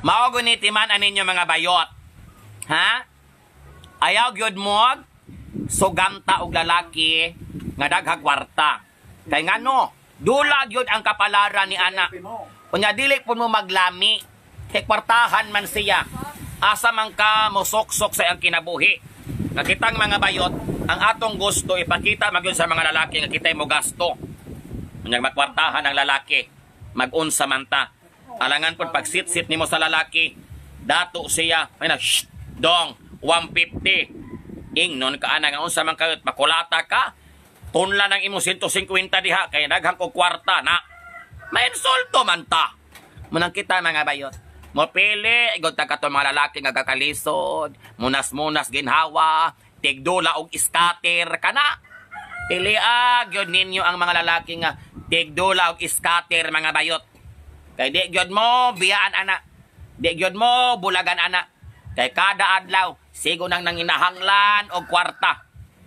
Mao guniti man aninyo mga bayot. Ha? Ayaw gyud mo suganta og lalaki nga daghang kwarta. Kay ngano, dula gyud ang kapalaran ni ana. Unya dili pud mo maglami. Kay kwartahan man siya. Asa man ka mosoksok sa iyang kinabuhi. Nakitang mga bayot, ang atong gusto ipakita magyud sa mga lalaki nga kitay mo gasto. Unya magkwartahan ang lalaki, mag-unsa man ta. Alangan pud pag sit-sit nimo sa lalaki, dato siya, ay na, shh, dong, 150. Ingnon ka ana nga unsa man kayot makulata ka. Tunla ng imo 150 diha kay daghang ko kwarta na. May insulto man ta. Munang kita mga bayot. Mo pili igod ta kato mga lalaki nga kakalisod, munas-munas ginhawa, tigdula og scatter kana. Piliag gyud ninyo ang mga lalaki nga tigdula og scatter mga bayot. Kay di gyud mo biyaan ana. Di gyud mo bulagan ana. Kay kada adlaw sigo nang nanginahanglan og kwarta.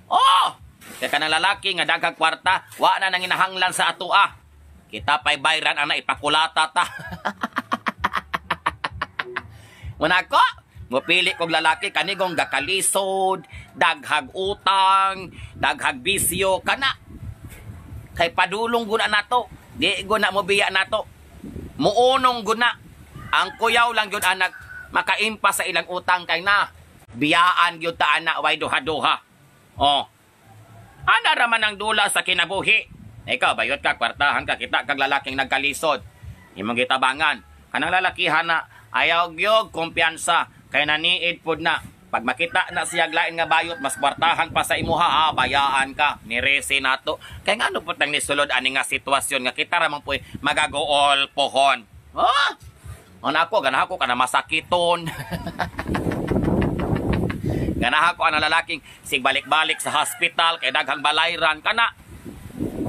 Oh! Kay kanang lalaki nga daghang kwarta, wa na nanginahanglan sa atoa. Kita pay bayran ana ipakulata ta. Muna ko, mupili kong lalaki kanigong gakalisod, daghag utang, daghag bisyo, kana. Kay padulong guna nato, di guna mo biya nato. Muunong guna. Ang kuyaw lang yun anak, makaimpa sa ilang utang kay na. Biyaan yun ta anak, way duha-duha. Oh. Ana raman ang dula sa kinabuhi. Ikaw, bayot ka, kwartahan ka, kita kag lalaking nagkalisod. Imong gitabangan. Kanang lalakihan na, ayaw gyud kumpiyansa kay naniid pud na. Pag makita na siya lain nga bayot, mas kwartahan pa sa imuha, bayaan ka, niresi nato. Kay ngano pud nang nisulod ani nga sitwasyon nga kita ra man puy magagool pohon. Oh! Ana ako ganahan ko kana masakiton. Ganahan ko ana lalaking sigbalik-balik sa hospital kay daghang balayran kana.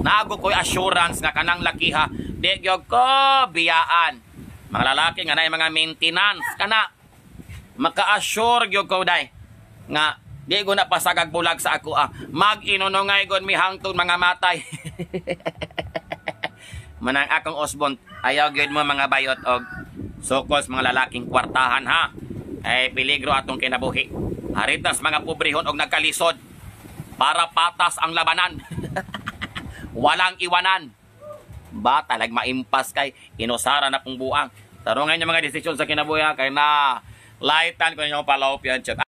Nago ko'y assurance nga kanang lakiha, di gyud ko biyaan. Mga lalaki nga na mga maintenance kana. Maka-assure gyud ko day nga di ko na pasagag bulag sa ako mag-inunungay gud mi hangtod mga matay. Manang akong osbon ayaw gyud mo mga bayot og sukos mga lalaking kwartahan ha. Ay peligro atong kinabuhi. Haritas mga pobrehon og nagkalisod para patas ang labanan. Walang iwanan. Ba talag maimpas kay inusara na kong buang. Tarungan niyo mga desisyon sa kinabuhi kay na laitan ko niyo palawpian check.